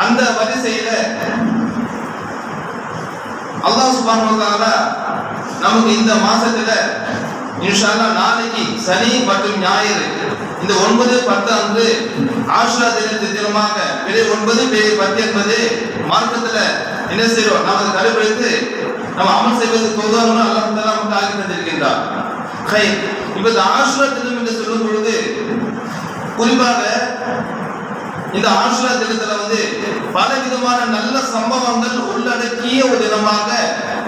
அந்த வரிசையில அல்லாஹ் சுப்ஹானஹு வ தஆலா நமக்கு இந்த மாசத்துல இன்ஷா அல்லாஹ் நாளைக்கு சனி மற்றும் ஞாயிறு இந்த 9, 10 அன்று ஆஷுரா தினமாக பிறை 9, பிறை 10 என்பது மார்க்கத்துல என்ன செய்யறோம், நாம் அதை கடைபிடித்து நம்ம அமல் செய்வதற்கு உதவணும் அல்லாஹ் தஆலா நமக்கு ஆக்கி தந்திருக்கின்றார். இப்ப இந்த ஆஷுரா தினம் என்று சொல்லும் பொழுது குறிப்பாக இந்த ஆஷுரா தினத்துல பல விதமான நல்ல சம்பவங்கள் உள்ளடக்கிய ஒரு தினமாக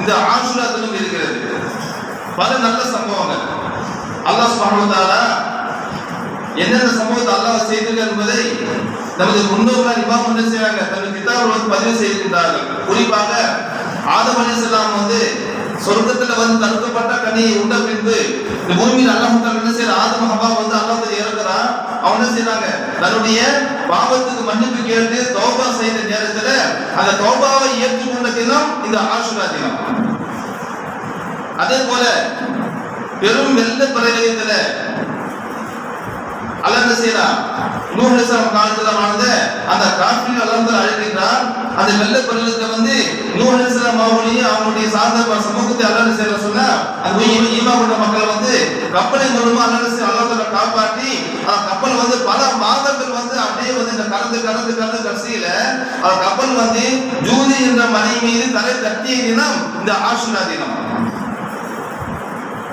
இந்த ஆஷுரா தினம் இருக்கிறது. பல நல்ல சம்பவங்கள் அல்லாஹ் சுப்ஹானஹு வ தஆலா என்னென்ன சம்பவத்தை அல்லாஹ் செய்திருக்கிறார் என்பதை நமது முன்னோர்கள் இமாம் என்ன செய்றாங்க, தங்கள் கிதாபில் பதிவு செய்திருக்கிறார்கள். குறிப்பாக ஆதம் அலைஹிஸ்ஸலாம் சொர்க்கத்துல தடுக்கப்பட்ட கனியை உண்ட பின்பு இந்த பூமியில் அல்லாஹ் தஆலா என்ன செய்யற, ஆதம் ஹவ்வா அல்லாஹ் இறக்குறான். அவங்க என்ன செய்றாங்க, தன்னுடைய பாவத்துக்கு மன்னிப்பு கேட்டு தௌபா செய்த நேரத்துல அந்த தௌபாவை ஏற்றுக்கொண்ட தினம் இந்த ஆஷுரா தினம். அதே போல பெரும் வெள்ள பிரளயத்துல அல்லாஹ் என்ன செய்யறான், நூஹ் அலைஹிஸ்ஸலாம் காலத்துல வாழ்ந்த அந்த காஃபிர் அல்லாஹ் தஆலா அழைக்கிறான். அந்த வெள்ள பிரளயத்துல நூஹ் அலைஹிஸ்ஸலாம் அவங்களுடைய சார்ந்த சமூகத்தை அல்லாஹ் என்ன செய்யற சொன்னா அந்த ஈமான் கொண்ட மக்களை கப்பலை மூலமா அல்லாஹ் தஆலா காப்பாற்றி அந்த கப்பல் பல மாதங்கள் அப்படியே இந்த கடந்து கடைசியில அந்த கப்பல் ஜூதி என்ற மலை மீது தலை தட்டிய தினம் இந்த ஆஷுரா தினம்.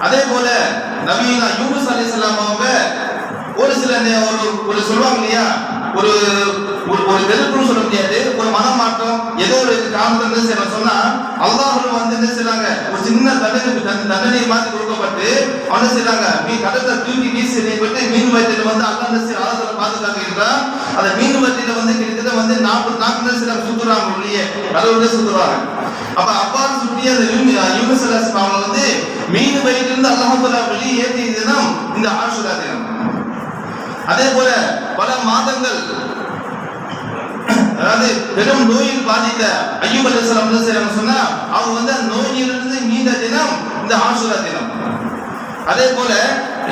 அதே போல நபியுனா யூனுஸ் அலைஹிஸ்ஸலாம் அவங்க ஒரு சில ஒரு சொல்லுவாங்க இல்லையா, ஒரு ஒரு வெறுப்புன்னு சொல்ல முடியாது, ஒரு மனமாற்றம் ஏதோ ஒரு காரணத்தை சொன்னா அல்லாஹ் என்ன செய்றாங்க, ஒரு சின்ன தண்டனை மாதிரி கொடுக்கப்பட்டு என்ன செய்றாங்க, நீ கடலை தூக்கி வீசி எறியப்பட்டு மீன் வயிற்றில் அல்லாஹ் என்ன செய்ய ஆதாரத்தை பாதுகாக்கின்றான். அந்த மீன் வயிற்றில் கிட்டத்தட்ட 40 நாட்கள் சுத்துறாங்க, உள்ளே கடவுளே சுத்துறாங்க. அப்ப அவ்வாறு சுற்றிய அந்த யூனுஸ் அலைஹிஸ்ஸலாம் அவங்க மீன் வயிற்றிலிருந்து அல்லாஹ் தஆலா வெளியே ஏற்றிய தினம் இந்த ஆஷுரா தினம். அதே போல பல மாதங்கள் அதாவது பெரும் நோயில் பாதித்த அய்யூப் அலைஹிஸ்ஸலாம் என்ன செய்றாங்க சொன்னா அவங்க நோயிலிருந்து மீண்ட தினம் இந்த ஆஷுரா தினம். அதே போல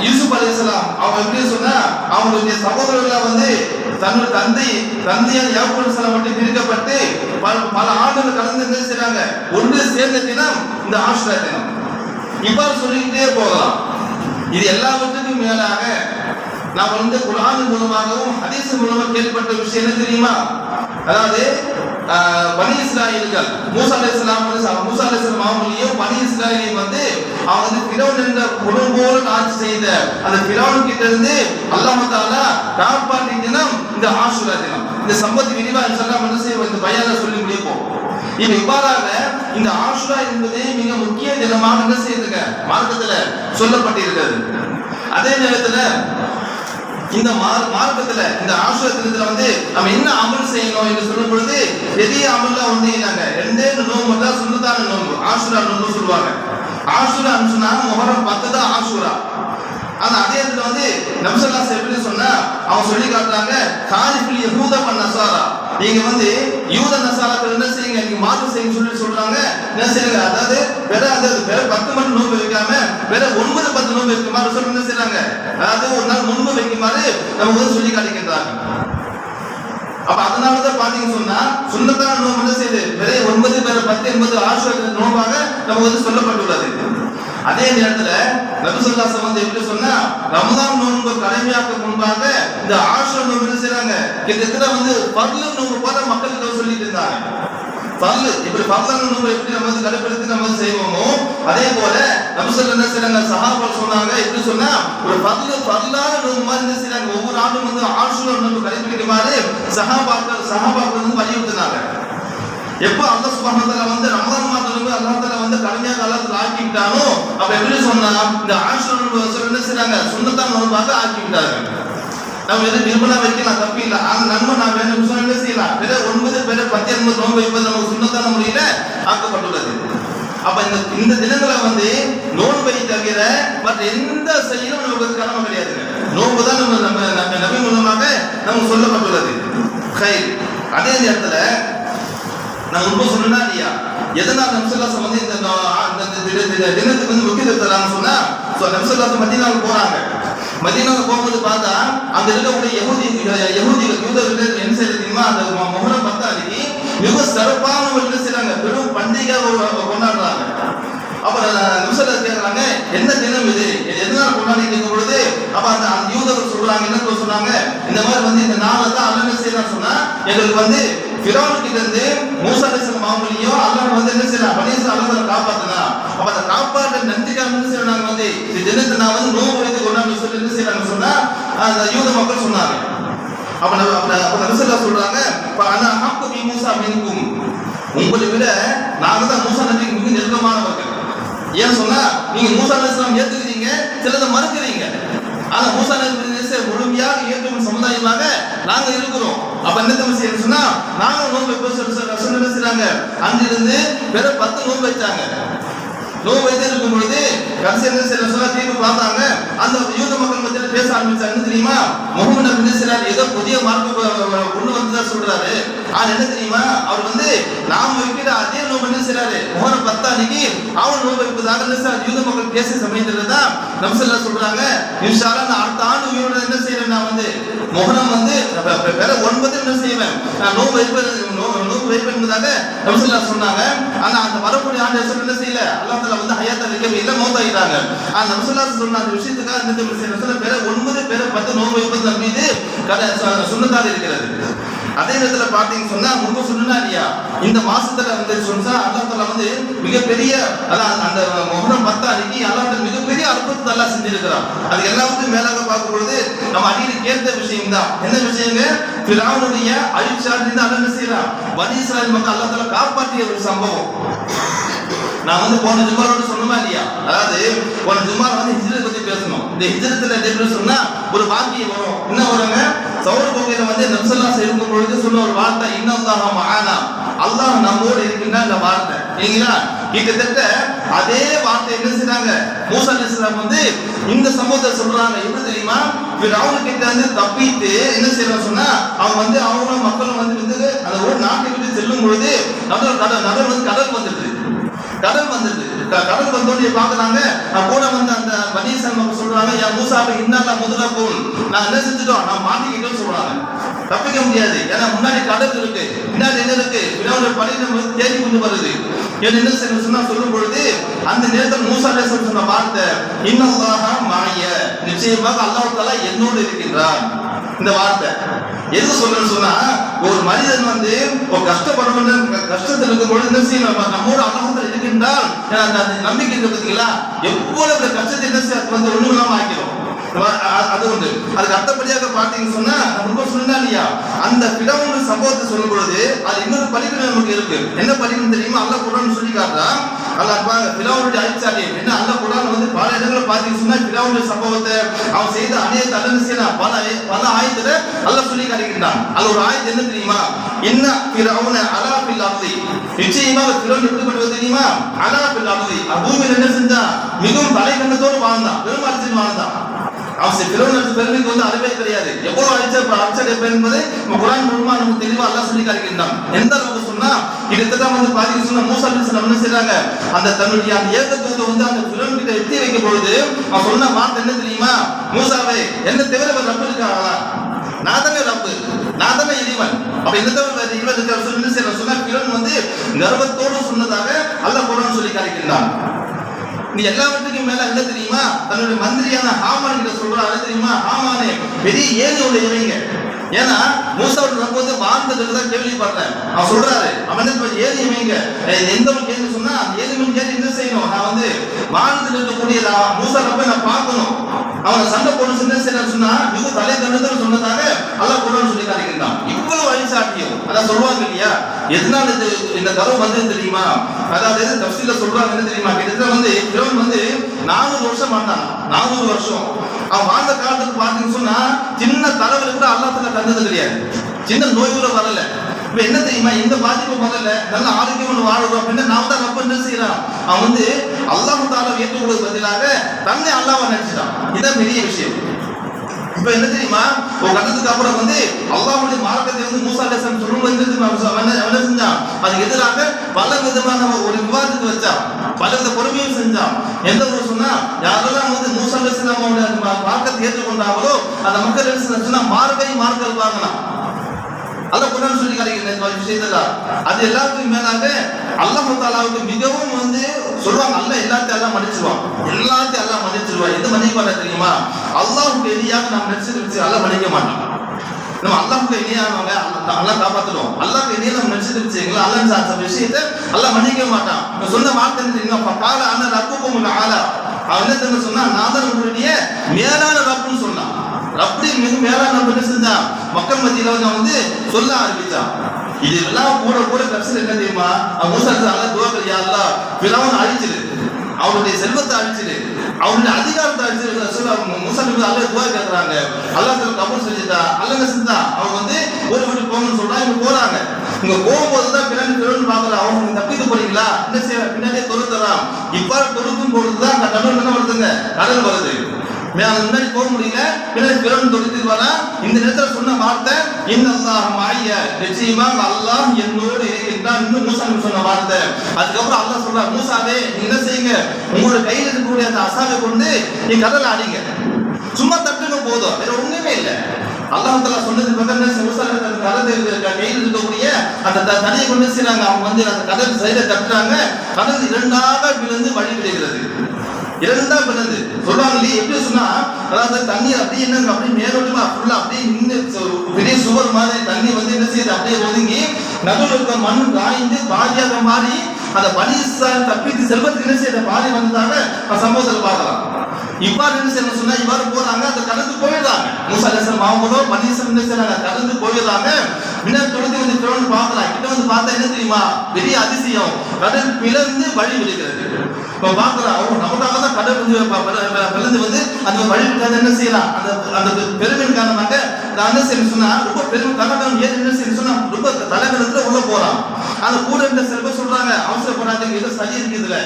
யூசுப் அலைஹிஸ்ஸலாம் அவங்க எப்படி சொன்னா அவங்களுடைய சகோதரர்கள் தன்னுடைய தந்தையால் யாக்கூப் அலைஹிஸ்ஸலாம் மட்டும் பிரிக்கப்பட்டு பல ஆண்டுகள் கடந்து என்ன செய்றாங்க, ஒன்று சேர்ந்த தினம் இந்த ஆஷுரா தினம். இவ்வாறு சொல்லிக்கிட்டே போகலாம். இது எல்லாவற்றுக்கும் மேலாக நாம் குர்ஆன் மூலமாகவும் ஹதீஸ் மூலமாக கேள்விப்பட்ட விஷயம் என்ன தெரியுமா, அதாவது பனி இஸ்ராயீல்கள் மூசா அலைஹிஸ்ஸலாம் அவங்களையும் பனி இஸ்ராயீலையும் அவங்க ஃபிரௌன் என்ற கொடுங்கோல ஆட்சி செய்த அந்த ஃபிரௌன் கிட்ட இருந்து அல்லாஹ் தஆலா காப்பாற்றிய தினம் இந்த ஆஷுரா தினம். இந்த சம்பவத்தை விரிவாக இன்ஷாஅல்லாஹ் என்ன செய்வோம், இந்த பயானை சொல்லி முடிப்போம். இவ்வாறாக இந்த ஆஷுரா என்பது மிக முக்கிய தினமாக என்ன செய்யுதுங்க, மார்க்கத்துல சொல்லப்பட்டிருக்கிறது. அதே நேரத்துல இந்த மார்க்கத்துல இந்த ஆஷுரா தினத்துல நம்ம என்ன அமல் செய்யணும் என்று சொல்லும் பொழுது பெரிய அமல்லாம் ரெண்டே நோன்பு தான், சுன்னத்தான நோன்பு, ஆஷுரா நோன்பு சொல்லுவாங்க. ஆஷுரா சொன்னா முஹர்ரம் 10 தான் ஆஷுரா. ஆனா அதே இடத்துல நபி ஸல்லல்லாஹு அலைஹி வஸல்லம் சொன்னா அவங்க சொல்லி காட்டுறாங்க, காலிஃபில் யஹூத வ நஸாரா, நீங்க யூத நஸாராக்கள் என்ன செய்யுங்க, நீங்க மாற்றம் செய்யுங்க சொல்றாங்க. என்ன செய்யுங்க, அதாவது வேற 10 மட்டும் நோன்பு வைக்காம வேற 9, 10 நோன்பு வைக்குமாறு சொல்லி என்ன செய்றாங்க, அதாவது ஒரு நாள் முன்பு வைக்குமாறு நம்ம சொல்லி காட்டுகின்றாங்க. அப்ப அதனாலதான் பாத்தீங்கன்னு சொன்னா சுன்னத்தான நோன்பு என்ன செய்யுது, வேற 9, வேற 10 என்பது ஆஷுரா நோன்பாக நம்ம சொல்லப்பட்டுள்ளது. அதே நேரத்துல நபி ஸல்லல்லாஹு அலைஹி வஸல்லம் எப்படி சொன்னா ரமலான் நோன்பு கடமையாக்க முன்பாக இந்த ஆஷுரா நோன்பு என்ன செய்றாங்க, கிட்டத்தட்ட ஃபர்லு நோன்பு போல மக்களுக்கு சொல்லிட்டு இருந்தாங்க. ஃபர்லு இப்படி ஃபர்லான நோன்பு எப்படி நம்ம கடைபிடித்து நம்ம செய்வோமோ அதே போல நபி ஸல்லல்லாஹு அலைஹி வஸல்லம் சஹாபாக்கள் சொன்னாங்க, எப்படி சொன்னா ஒரு ஃபர்லான நோன்பு மாதிரி என்ன செய்றாங்க, ஒவ்வொரு ஆண்டும் ஆஷுரா நோன்பு கடைபிடிக்குமாறு சஹாபாக்கள் வலியுறுத்தினாங்க. எப்ப அல்லாஹ் சுப்ஹானஹு வ தஆலா ரமலான் மாதத்துல அல்லாஹ் தஆலா கடுமையா காலத்துல ஆக்கிட்டானோ அப்ப எப்படி சொன்னா இந்த ஆஷுரா நோன்பு என்ன செய்றாங்க, சுன்னத்தான நோன்பாக ஆக்கிட்டாங்க. நம்ம எது நிர்மலா வைக்கலாம் தப்பு இல்லை, ஆனா நன்மை நான் வேணும் என்ன செய்யலாம், வேற 9, வேற 10 என்பது நோன்பு வைப்பது நமக்கு சுன்னத்தான முறையில ஆக்கப்பட்டுள்ளது. அப்ப இந்த தினங்களை நோன்பை தவிர மற்ற எந்த செயலும் நமக்கு கடமை கிடையாதுங்க. நோன்பு தான் நம்ம நபி மூலமாக நமக்கு சொல்லப்பட்டுள்ளது. அதே நேரத்துல நான் ரொம்ப சொன்னா இல்லையா, எதனால் நபி ஸல்லல்லாஹு அலைஹி வஸல்லம் இந்த தினத்துக்கு முக்கியத்துவம் தரான்னு சொன்னா நபி ஸல்லல்லாஹு அலைஹி வஸல்லம் மதீனாவுக்கு போறாங்க. மதீனாவுக்கு போகும்போது பார்த்தா அங்க இருக்கக்கூடிய யூதர்கள் என்ன செய்யறது தெரியுமா, அந்த முஹர்ரம் 10 நிமிஷத்தை கேட்கறாங்க, என்ன தினம் இது, எதனால கொண்டாடி கேட்கும் பொழுது அப்ப அந்த யூதர்கள் சொல்றாங்க, என்ன சொல்றாங்க, இந்த மாதிரி இந்த நாளை தான் அல்ல என்ன செய்யலாம் சொன்னா, எங்களுக்கு ஃபிரௌன் கிட்ட இருந்து மூசா அலைஹிஸ்ஸலாம் அவங்களையும் அல்லாஹ் என்ன செய்யலாம், பனி இஸ்ராயீல் அல்லாஹ் காப்பாத்தினா. அப்ப அந்த காப்பாற்ற நன்றிக்காக என்ன செய்யறாங்க, இந்த தினத்தை நான் நோன்பு வைத்து கொண்டாடி சொல்லி என்ன செய்யறாங்க சொன்னா அந்த யூத மக்கள் சொன்னாங்க. அப்ப ரசூலுல்லாஹ் சொல்றாங்க, ஆனா ஹக்கு பி மூசா மின்கும், உங்களை விட நாங்க தான் மூசா நபிக்கு மிக நெருக்கமானவர்கள். ஏன் சொன்னா நீங்க மூசா அலைஹிஸ்ஸலாம் ஏத்துக்கிறீங்க, சிலதை மறுக்கிறீங்க. ஆனா மூசா நபி முழுமையாக ஏற்றுக்கொண்ட சமுதாயமாக நாங்க இருக்கிறோம். அப்ப என்ன செய்யணும் சொன்னா நாங்க நோன்பு வைப்போம் செய்றாங்க. அங்கிருந்து வேற 10 நோன்பு வச்சாங்க. நோன்பு வைத்து இருக்கும் பொழுது கடைசி என்ன செய்யணும் சொன்னா தீர்ப்பு பார்த்தாங்க. அந்த யூத மக்கள் மத்தியில பேச ஆரம்பிச்சாங்க. என்ன தெரியுமா, முகமது நபி என்ன செய்றாரு, ஏதோ புதிய மார்க்கம் கொண்டு வந்ததா சொல்றாரு. ஆனா என்ன தெரியுமா, அவர் நாம் வைக்கிற அதே நோன்பு என்ன செய்றாரு, முஹர்ரம் 10 அன்னைக்கு அவன் நோன்பு வைப்பதாக என்ன செய்றாரு, யூத மக்கள் பேசிய சமயத்துல தான் நபி ஸல்லல்லாஹு சொல்றாங்க, இன்ஷா அல்லாஹ் நான் அடுத்த ஆண்டு உயிரோட என்ன செய்றேன், நான் முஹர்ரம் வேற 9 என்ன செய்வேன், நான் நோன்பு வைப்பேன் என்பதாக நபி ஸல்லல்லாஹு சொன்னாங்க. ஆனா அந்த வரக்கூடிய ஆண்டு என்ன செய்யல, அல்லாஹ் தஆலா ஹயாத்தா வைக்கவே இல்லை, மௌத்தாயிட்டாங்க. அந்த நபி ஸல்லல்லாஹு சொன்ன அந்த விஷயத்துக்காக என்ன செய்யணும், வேற 9 பேரை 10 நோன்பு வைப்பது நம் மீது சுன்னத்தாக இருக்கிறது. அதே நேரத்தில் பார்த்தீங்கன்னு சொன்னா முன்பு சொன்னா இல்லையா, இந்த மாசத்துல சொன்னா அல்லாஹ் தஆலா மிகப்பெரிய அந்த முஹர்ரம் 10 அன்னைக்கு அல்லாஹ் மிகப்பெரிய அற்புதத்தை அல்லாஹ் செஞ்சிருக்கிறான். அது எல்லாத்துக்கும் மேலாக பார்க்கும் பொழுது நம்ம அடிக்கடி கேட்ட விஷயம் தான். என்ன விஷயங்க, ஃபிரௌனுடைய அழிச்சாட்டிலிருந்து அல்லாஹ் என்ன செய்யறான், பனி இஸ்ராயீல் மக்கள் அல்லாஹ் தஆலா காப்பாற்றிய ஒரு சம்பவம். நான் போன ஜும்மாவோட சொன்னமா இல்லையா, அதாவது போன ஜும்மா ஹிஜ்ரத் பத்தி பேசணும். இந்த ஹிஜ்ரத்துல எப்படி சொன்னா ஒரு வாக்கியம் வரும், என்ன வருங்க, சௌர் கோகையில நபி ஸல்லல்லாஹு இருக்கும் பொழுது சொன்ன ஒரு வார்த்தை, இன்னல்லாஹ மஆனா, அல்லாஹ் நம்மோடு இருக்கின்ற அந்த வார்த்தை இல்லைங்களா. கிட்டத்தட்ட அதே வார்த்தை என்ன செய்றாங்க, மூசா அலைஹிஸ்ஸலாம் இந்த சம்பவத்தை சொல்றாங்க. என்ன தெரியுமா, ஃபிரௌன் கிட்ட தப்பிட்டு என்ன செய்யறாங்க சொன்னா அவங்க அவங்களும் மக்களும் அந்த ஒரு நாட்டை விட்டு செல்லும் பொழுது கடல் வந்துடுது. கடல் வந்தோடனே பாக்குறாங்க, கூட அந்த பனி இஸ்ராயீல் சொல்றாங்க, யா மூசா இன்னல்லா முதலக்கும், நான் என்ன செஞ்சுட்டோம், நான் மாட்டிக்கிட்டோம்னு சொல்றாங்க. தப்பிக்க முடியாது, ஏன்னா முன்னாடி கடல் இருக்கு, பின்னாடி என்ன இருக்கு, ஃபிரௌனுடைய படை தேடி கொண்டு வருது. என்ன சொன்னா சொல்லும் பொழுது அந்த நேரத்தில் மூசா அலைஹிஸ்ஸலாம் சொன்ன வார்த்தை, இன்னல்லாஹ மஅய, நிச்சயமாக அல்லாஹ் தஆலா என்னோடு இருக்கின்றார். இந்த வார்த்தை எது சொல்றேன்னு சொன்னா, ஒரு மனிதன் ஒரு கஷ்டப்படணும், கஷ்டத்தில் இருக்கும் பொழுது என்ன செய்யணும், நம்மோட அல்லாஹ் இருக்கின்றால் அந்த நம்பிக்கை இருக்கு பார்த்தீங்களா, எவ்வளவு கஷ்டத்தை என்ன செய்ய ஒண்ணுமில்லாம ஆக்கிறோம். அது அதுக்கு அடுத்தபடியாக பாத்தீங்கன்னு சொன்னா ரொம்ப சொன்னா இல்லையா, அந்த ஃபிரௌன் சம்பவத்தை சொல்லும் பொழுது அது இன்னொரு படிப்பினை நமக்கு இருக்கு. என்ன படிப்பினை தெரியுமா, அல்லாஹ் குர்ஆன் சொல்லி காட்டுறான். அல்லாஹ் ஃபிரௌனுடைய அழிச்சாலே என்ன, அல்லாஹ் குர்ஆன் பல இடங்களில் பாத்தீங்கன்னு சொன்னா ஃபிரௌனுடைய சம்பவத்தை அவன் செய்த அநியாயத்தை அல்லாஹ் செய்யறான். பல ஆயத்துல அல்லாஹ் சொல்லி காட்டுகின்றான். அது ஒரு ஆயத்து என்ன தெரியுமா, இன்ன ஃபிரௌன அலா ஃபில் அர்தி, நிச்சயமாக ஃபிரௌன் எப்படிப்பட்டது தெரியுமா, அலா ஃபில் அர்தி, பூமியில் என்ன செஞ்சான், மிகவும் தலைக்கண்ணத்தோடு வாழ்ந்தான், பெருமாள் வாழ்ந்தான். அவன் ஃபிரௌன் பெருமைக்கு அளவே கிடையாது. எவ்வளவு அழிச்ச என்பதை குர்ஆன் மூலமா நமக்கு தெளிவா அல்லாஹ் சொல்லி காட்டுகின்றான். எந்த அளவுக்கு சொன்னா கிட்டத்தட்ட பாத்தீங்கன்னா சொன்னா மூசா அலைஹிஸ்ஸலாம் என்ன செய்றாங்க, அந்த தன்னுடைய அந்த ஏகத்துவத்தை அந்த ஃபிரௌன் கிட்ட எத்தி வைக்கும் பொழுது அவன் சொன்ன வார்த்தை என்ன தெரியுமா, மூசாவே என்ன தவிர வேற ரப்பு இருக்காங்களா, நான் தானே ரப்பு, நான் தானே இறைவன், அப்ப என்ன தவிர வேற இறைவன் இருக்க சொன்னா ஃபிரௌன் கர்வத்தோடு சொன்னதாக அல்லாஹ் குர்ஆன் சொல்லி காட்டுகின்றான். நீ எல்லாவற்றுக்கும் மேல என்ன தெரியுமா, தன்னுடைய மந்திரியான ஹாமான் கிட்ட சொல்றாரு, தெரியுமா, ஹாமானே பெரிய ஏனியோட இறைங்க, ஏன்னா மூசாவோட ரப்பு வாழ்ந்ததுக்கு தான் கேள்விப்படுறேன். அவன் சொல்றாரு, அவன் ஏறி இமைங்க, எந்த ஒரு கேள்வி சொன்னா ஏழு கேள்வி என்ன செய்யணும், நான் வாழ்ந்துட்டு இருக்கக்கூடிய மூசா ரப்பை நான் பார்க்கணும், அவனை சண்டை போட்டு சொன்னா மிக தலை தண்டத்தில் சொன்னதாக அல்லாஹ் குர்ஆன் சொல்லி காட்டுகின்றான். இவ்வளவு அழிச்சாட்டியம் அதான் சொல்லுவாங்க இல்லையா, எதனால இந்த கர்வம் தெரியுமா, அதாவது தஃசீர்ல சொல்றாங்க என்ன தெரியுமா, கிட்டத்தட்ட ஃபிரௌன் 400 வருஷம் வாழ்ந்தான். 400 வருஷம் அவன் வாழ்ந்த காலத்துக்கு பார்த்தீங்கன்னு சொன்னா சின்ன தலைவலி கூட அல்லாஹ் தஆலா தந்தது கிடையாது, சின்ன நோய் கூட வரல. இப்ப என்ன தெரியுமா, இந்த பாதிப்பு முதல்ல நல்ல ஆரோக்கியமான வாழ்றோம் அப்படின்னா நாம தான் ரொம்ப என்ன செய்யறான், அவன் அல்லாஹ் தஆலா ஏற்றுக்கொள்வதற்கு பதிலாக தன்னை அல்லாஹ்வா நினைச்சிட்டான். இதான் பெரிய விஷயம். இப்ப என்ன தெரியுமா, ஒரு கட்டத்துக்கு அப்புறம் அல்லாஹ்வுடைய மார்க்கத்தை மூசா அலைஹிஸ்ஸலாம் சொல்லும்போது என்ன செஞ்சான், அதுக்கு எதிராக பல விதமான ஒரு விவாதத்தை வச்சான், பலவித பொறுமையும் செஞ்சான். எந்த ஒரு சொன்னா யாரெல்லாம் மூசா அலைஹிஸ்ஸலாம் மார்க்கத்தை ஏற்றுக்கொண்டாங்களோ அந்த மக்கள் என்ன சொன்னா மார்க்கல் வாங்கலாம். அல்லாஹ் குர்ஆன் சொல்லி காட்டுகிற விஷயத்துல அது எல்லாத்துக்கும் மேலாக அல்லாஹ் தஆலாவுக்கு மிகவும் சொல்லுவாங்க அல்லாஹ் எல்லாத்தையும் எல்லாம் மன்னிச்சிருவான், எல்லாத்தையும் எல்லாம் மன்னிச்சிருவான். எது மன்னிக்க மாட்டா தெரியுமா? அல்லாஹ்வுக்கு எதிராக நம்ம நினைச்சு அல்லாஹ் மன்னிக்க மாட்டான். நம்ம அல்லாஹ்வுக்கு இணையானவங்க அல்லாஹ் காப்பாத்துறோம். அல்லாஹ்வுக்கு இணைய நம்ம நினைச்சிருச்சுங்களா அல்லாஹ் சார்ந்த விஷயத்தை அல்லாஹ் மன்னிக்க மாட்டான். சொன்ன வார்த்தை என்ன தெரியுமா? கால அண்ணன் ரப்புக்கும் ஆலா. அவன் என்ன தெரியுமா சொன்னா? நான் தான் உங்களுடைய மேலான ரப்புன்னு சொன்னான். ரப்படி மிக மேலான ரப்பு என்ன செஞ்சான்? மக்கள் மத்தியில வந்து சொல்ல ஆரம்பிச்சான். இதெல்லாம் கூட கூட கடைசியில் என்ன தெரியுமா? மூசா அல்லாஹ் துஆ கரி, யா அல்லாஹ் ஃபிரௌன் அழிச்சிரு, அவருடைய செல்வத்தை அழிச்சிரு, அவருடைய அதிகாரத்தை அழிச்சிரு சொல்ல மூசா நபி அல்லாஹ் துஆ கேக்குறாங்க. அல்லாஹ் தஆலா கபூல் செஞ்சுட்டா. அல்லாஹ் என்ன செஞ்சா? அவங்க வந்து ஒரு வீட்டு போகணும்னு சொல்றாங்க. இவங்க போறாங்க. இங்க போகும்போது தான் ஃபிரௌன் பாக்குறான். அவங்க தப்பித்து போறீங்களா? என்ன செய்ய? பின்னாடியே தொழுதுறான். இப்ப தொழுதும் பொழுதுதான் கடல் என்ன வருதுங்க? கடல் வருது. முன்னாடி போக முடியல, பின்னாடி ஃபிரௌன் தொழுது வரா. இந்த நேரத்துல சொன்ன வார்த்தை இன்னல்லாஹ் மஅய்ய, நிச்சயமாக அல்லாஹ் என்னோடு இருக்கின்றான். இன்னும் மூசா சொன்ன வார்த்தை. அதுக்கப்புறம் அல்லாஹ் சொல்றார், மூசாவே நீங்க என்ன செய்யுங்க? உங்களோட கையில இருக்கக்கூடிய அந்த அசாவை கொண்டு நீ கடலை அடிங்க. சும்மா தட்டுங்க போதும், வேற ஒண்ணுமே இல்லை. அல்லாஹ் தஆலா சொன்னது பிரகாரம் மூசா கடல் கையில் இருக்கக்கூடிய அந்த தண்ணியை கொண்டு செய்றாங்க. அவங்க வந்து அந்த கடல் சைட தட்டுறாங்க. கடல் இரண்டாக விழுந்து வழி விடுகிறது. இரண்டா பிறந்து சொல்றாங்க இல்லையா? எப்படி சொன்னா, அதாவது தண்ணி அப்படியே என்ன அப்படியே மேலோட்டமா ஃபுல்லா அப்படியே நின்று பெரிய சுவர் மாதிரி தண்ணி வந்து என்ன செய்யுது? அப்படியே ஒதுங்கி நடுவில் இருக்க மண் காய்ந்து பாதியாக மாறி அந்த பனிசால் தப்பித்து செல்வத்துக்கு என்ன செய்ய பாதி வந்ததாக சம்பவத்தில் பார்க்கலாம். இவ்வாறு என்ன செய்யணும் சொன்னா, இவ்வாறு போறாங்க, அந்த கடந்து போயிடுறாங்க. மூசா அலைஹிஸ்ஸலாம் மாவட்டோ பனிசம் என்ன செய்யறாங்க? கடந்து போயிடுறாங்க. முன்னாடி தொழுது வந்து ஃபிரௌன் பார்க்கலாம். கிட்ட வந்து பார்த்தா என்ன தெரியுமா? பெரிய அதிசயம், கடல் பிளந்து வழி விடுகிறது. இப்போ பார்க்குறான், நமக்காக தான் கடல் வந்து பிளந்து வந்து அந்த வழி விட்டாத என்ன செய்யலாம்? அந்த அந்த பெருமையின் காரணமாக நான் என்ன செய்யணும் சொன்னா, ரொம்ப பெருமை தலைவன் ஏன் என்ன செய்யணும் சொன்னா, ரொம்ப தலைவனத்துல உள்ள போறான். அந்த கூட இருந்த சில பேர் சொல்றாங்க, அவசரப்படாதீங்க, ஏதோ சரி இருக்குதுல.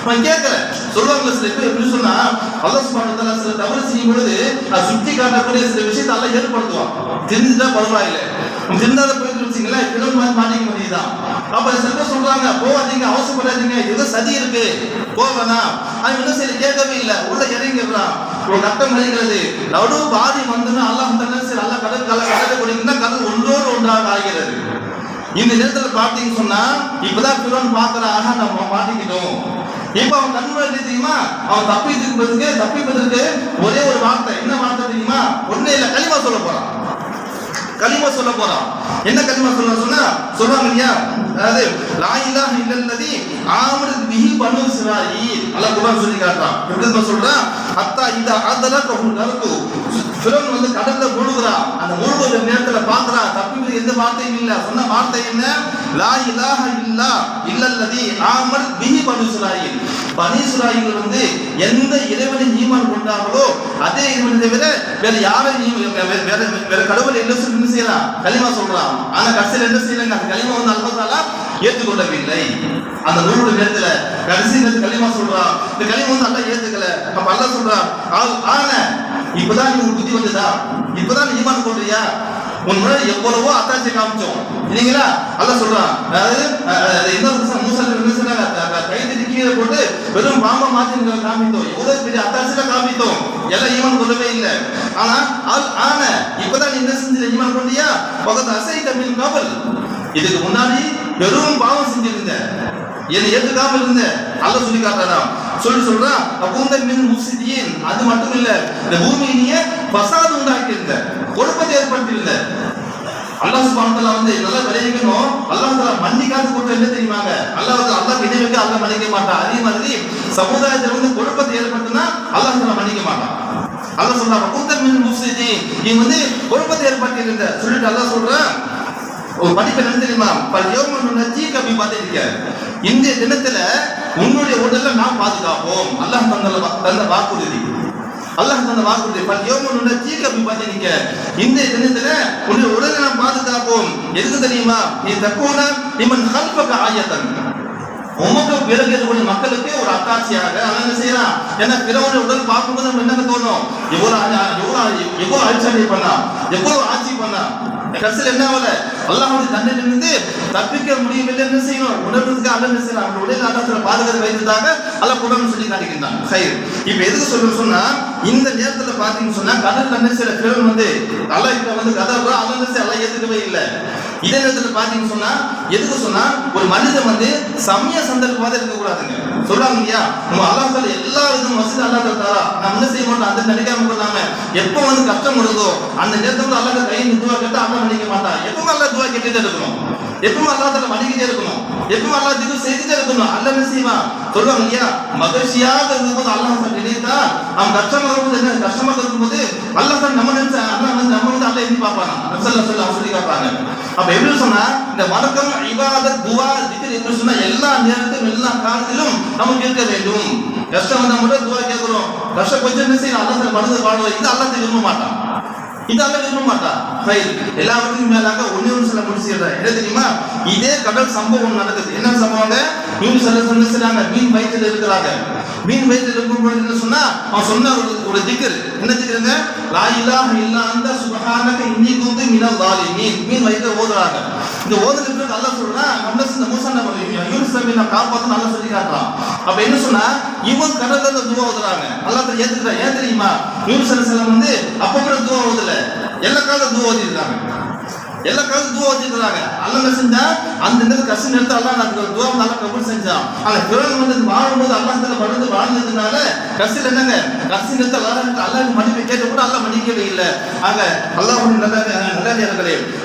அவன் கேட்கல, சொல்லுவாங்க சில பேர் எப்படி சொன்னா, அல்லாஹ் சுப்ஹானஹு வ தஆலா சில தவறு செய்யும் பொழுது அது சுட்டி காட்டக்கூடிய சில விஷயத்தை அல்லாஹ் ஏற்படுத்துவான். தெரிஞ்சுட்டா பரவாயில்லை, தெரிந்தாத போயிட்டு வச்சிங்களா பிறகு மாட்டிக்க வேண்டியதுதான். அப்ப சில பேர் சொல்றாங்க, போவாதீங்க, அவசரப்படாதீங்க, ஏதோ சதி இருக்கு, போவேனா. அவன் என்ன செய்ய கேட்கவே இல்லை, உள்ள இறங்கிடுறான். ஒரு கட்டம் அழிகிறது, நடு பாதி வந்தோன்னா அல்லாஹ் தஆலா சரி அல்லாஹ் கடல் கடக்கக்கூடியதுன்னா கடல் ஒன்றோடு ஒன்றாக ஆகிறது. இந்த நேரத்தில் பார்த்தீங்கன்னு சொன்னா, இப்பதான் ஃபிரௌன் பார்க்கறான், ஆஹா நம்ம மாட்டிக்கிட்டோம். இப்ப அவன் கண்முன்னாடி தெரியுமா? அவன் தப்பிப்பதற்கு ஒரே ஒரு வார்த்தை, என்ன வார்த்தை தெரியுமா? ஒண்ணே இல்ல, கலிமா சொல்ல போறான். கலிமா சொல்ல போறான். என்ன கலிமா சொன்னா சொல்றாங்க இல்லையா? அதாவது லா இலாஹ இல்லல்லதி ஆமனத் பிஹி பனூ இஸ்ராயீல். அல்லாஹ் குர்ஆன் சொல்லி காட்டுறான். எப்படி சொல்றான்? ஹத்தா இதா அதலகஹுல் கர்கு. ஃபிரௌன் வந்து கடல்ல முழுகுறான். அந்த முழுகுற நேரத்துல பார்க்கறான், தப்பிப்பது எந்த வார்த்தையும் இல்ல. சொன்ன வார்த்தை என்ன? லா இலாஹ இல்லல்லதி ஆமனத் பிஹி பனூ இஸ்ராயீல். பனூ இஸ்ராயீல் வந்து எந்த இறைவனை ஈமான் கொண்டார்களோ அதே இறைவனை தவிர வேற யாரையும் வேற கடவுளை என்ன செய்யலாம்? கலிமா சொல்றான். ஆனா கடைசியில் என்ன செய்யறாங்க? அந்த கலிமா வந்து அல்லாஹ் தஆலா ஏற்றுக்கொள்ளவில்லை. அந்த நூறு நேரத்துல கடைசி நேரத்துல கலிமா சொல்றான். இந்த கலிமா வந்து அல்லாஹ் ஏத்துக்கல. அப்ப அல்லாஹ் சொல்றான், ஆனா இப்பதான் நீ புத்தி வந்ததா? இப்பதான் நீ ஈமான் கொள்றியா? உன் முன்னாடி எவ்வளவோ அத்தாட்சி காமிச்சோம் இல்லைங்களா? அல்லாஹ் சொல்றான், அதாவது மூசா என்ன சொன்னாங்க? கைது கீழே போட்டு வெறும் பாம்பா மாத்தி காமித்தோம், எவ்வளவு பெரிய அத்தாட்சியில காமித்தோம், எல்லாம் ஈமான் கொள்ளவே இல்லை. ஆனா இப்பதான் நீ என்ன செஞ்ச? ஈமான் கொண்டியா? பக்கத்து அசை தமிழ் காவல், இதுக்கு முன்னாடி வெறும் பாவம் செஞ்சிருந்த, என்னை ஏற்றுக்காம இருந்த அல்லாஹ் சொல்லி காட்டுறான். சொல்றான், அப்பூந்த மின் முஃப்ஸிதீன். அது மட்டும் இல்ல, இந்த பூமியிலேயே ஃபசாத் உண்டாக்கி இருந்த, குழப்பத்தை ஏற்படுத்தி இருந்த. அல்லாஹ் சுப்ஹானஹு வ தஆலா வந்து நல்லா விளைவிக்கணும். அல்லாஹ் தஆலா மன்னிக்காத கூட்டம் என்ன தெரியுமாங்க? அல்லாஹ் இணை வைக்க அல்லாஹ் மன்னிக்க மாட்டான். அதே மாதிரி சமுதாயத்தில் வந்து குழப்பத்தை ஏற்படுத்தினா அல்லாஹ் தஆலா மன்னிக்க மாட்டான். அல்லாஹ் சொல்றான், அப்பூந்த மின் முஃப்ஸிதீன். நீ வந்து குழப்பத்தை ஏற்படுத்தி இருந்த சொல்லிட்டு அல்லாஹ் சொல்றான், ஒரு படிப்பு என்ன தெரியுமா? இந்த தினத்துல உன்னுடைய உடல்ல நாம் பாதுகாப்போம். அல்லாஹ் தந்த வாக்குறுதி. அல்லாஹ் தந்த வாக்குறுதி. இந்த தினத்துல உன்னுடைய உடலை நாம் பாதுகாப்போம். எதுக்கு தெரியுமா? நீ தக்கூன நிமன் கல்பக ஆயத்தன், உமக்கு பிறகு இருக்கக்கூடிய மக்களுக்கு ஒரு அத்தாட்சியாக என்ன செய்யலாம்? ஏன்னா பிறவனுடைய உடல் பார்க்கும்போது நம்ம என்ன தோணும்? எவ்வளவு அழிச்சாடி பண்ணா, எவ்வளவு ஆட்சி பண்ணா. கடைசியில் என்ன ஆகல? அல்லாஹ்வுடைய தண்டனையிலிருந்து தப்பிக்க முடியவில்லை. என்ன செய்யணும்? உணர்வுக்கு அல்ல என்ன செய்யணும்? அவருடைய உடல் ஆட்டத்தில் பாதுகாத்து வைத்ததாக அல்லாஹ் குர்ஆன் சொல்லி காட்டுகின்றான். சரி, இப்ப எதுக்கு சொல்லணும்னு சொன்னா, இந்த நேரத்துல பாத்தீங்கன்னு சொன்னா கடல் என்ன செய்யற ஃபிரௌன் வந்து அல்லாஹ் கிட்ட வந்து கதறா, அல்லாஹ் அல்லாஹ் ஏத்துக்கவே இல்லை. இதே நேரத்தில் பார்த்தீங்கன்னு சொன்னா எதுக்கு சொன்னா ஒரு மனிதன் வந்து சமய சந்தர்ப்பமாக இருக்கக்கூடாதுங்க. சொல்றாங்க இல்லையா, நம்ம அல்லாஹ் தாலா எல்லா விதமும் வசதி அல்லாஹ் தாலா நம்ம என்ன செய்ய மாட்டோம், அந்த நினைக்காம கொள்ளாம எப்போ வந்து கஷ்டம் வருதோ அந்த நேரத்துல அல்லாஹ் கையை துவா கேட்டா அல்லாஹ் மன்னிக்க மாட்டான். எப்பவும் அல்லாஹ் துவா கேட்டுட்டே இருக்கணும், எப்பவும் அல்லாஹ் தாலா மன்னிக்கிட்டே இருக்கணும், எப்பவும் அல்லாஹ் திக்ர் செய்துட்டே இருக்கணும். அல்லாஹ் என்ன செய்வான் சொல்றாங்க இல்லையா, மகிழ்ச்சியாக இருக்கும்போது அல்லாஹ் நினைத்தா அவன் கஷ்டமாக இருக்கும்போது கஷ்டமாக இருக்கும்போது அல்லாஹ் நம்ம நினைச்ச அல்லாஹ் வந்து நம்ம வந்து அல்லாஹ் எப்படி பார்ப்பாங்க அவங்க சொல்லி காப்பாங்க. அப்ப எப்படி சொன்னா இந்த வணக்கம் இபாதத் துவா திக்ர் எப்படி சொன்னா எல்லா நேரத்திலும் எல்லா காலத்திலும் நமக்கு இருக்க வேண்டும். கஷ்டம் வந்தா மட்டும் துவா கேட்கிறோம், கஷ்டம் கொஞ்சம் என்ன செய்யணும் அல்லாஹ் மனது வாழ்வோம், இது அல்லாஹ் விரும்ப மாட்டான், இது அல்லாஹ் விரும்ப மாட்டான். எல்லாவற்றுக்கும் மேலாக ஒன்னு சொல்ல முடிச்சுடுறேன் என்ன தெரியுமா, இதே கடல் சம்பவம் நடக்குது. என்ன சம்பவம், மீன் சொல்லுறாங்க மீன் வயிற்றில் இருக்கிறாங்க. மீன் வயிற்றில் இருக்கும்போது என்ன சொன்னா அவன் சொன்ன ஒரு திக்ர் என்ன திக்ருங்க, லா இலாஹ இல்லா அன்த சுப்ஹானக இன்னி குன்து மினல் ஸாலிமீன். மீன் வயிற்றில் ஓதுறாங்க. இந்த ஓதுறதுக்கு அல்லாஹ் சொல்றான் நம்ம மூசா நபி யூனுஸ் நபி நான் காப்பாத்து நல்லா சொல்லி காட்டுறான். அப்ப என்ன சொன்னா இவன் கடல்ல இருந்து துவா ஓதுறாங்க, அல்லாஹ் ஏத்துக்கிறான். ஏன் தெரியுமா, யூனுஸ் அலைஹிஸ்ஸலாம் வந்து அப்ப கூட துவா ஓதல, எல்லா காலத்தும் துவா ஓதிருக்காங்க, எல்லா காலத்தும் துவா ஓதிருக்காங்க. அல்லாஹ் என்ன செஞ்சா அந்த நேரத்துல கஷ்டம் எடுத்து அல்லாஹ் அந்த துவா நல்லா கபூல் செஞ்சான். ஆனா பிறகு வந்து வாழும்போது அல்லாஹ் தஆலா வளர்ந்து வாழ்ந்ததுனால கஷ்டம் என்னங்க, கஷ்டம் எடுத்து அல்லாஹ் மன்னிப்பு கேட்டு கூட அல்லாஹ் மன்னிக்கவே இல்லை. ஆக அல்லாஹ் நல்லே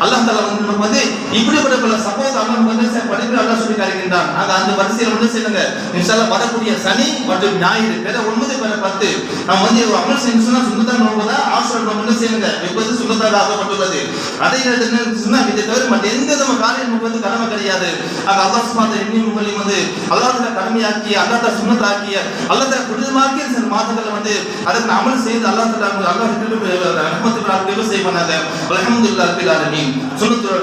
அல்லாஹ் தஆலா வந்து நம்ம வந்து இப்படிப்பட்ட பல சப்போஸ் அல்லாஹ் வந்து படிப்பு அல்லாஹ் சொல்லி காட்டுகின்றான். ஆக அந்த வரிசையில் வந்து செய்யுங்க இன்ஷாஅல்லாஹ் வரக்கூடிய சனி மற்றும் ஞாயிறு பேர 9 பேர 10 நம்ம வந்து அமல் செஞ்சோம்னா சுன்னத்தாக நோம்புதா ஆசுரா நோம்பு என்ன செய்யுங்க இப்போது சுன்னத்தாக ஆக்கப்பட்டுள்ளது. அதே நேரத்தில் சொன்னா இதை தவிர மற்ற எந்த நம்ம காரியம் நமக்கு வந்து கடமை கிடையாது. ஆக அல்லாஹ் சுப்ஹானஹு எண்ணியும் வந்து அல்லாஹ் தஆலா கடமையாக்கி அல்லாஹ் தஆலா சுன்னத்தாக்கிய அல்லாஹ் தஆலா புனிதமாக்கிய சில மாதங்களை வந்து அதற்கு அமல் செய்து அல்லாஹ் தஆலா அல்லாஹ் ரஹ்மத்துல்லாஹி செய்வாங்க. அல்ஹம்துலில்லாஹி ரப்பில் ஆலமீன் சுன்னத்துல்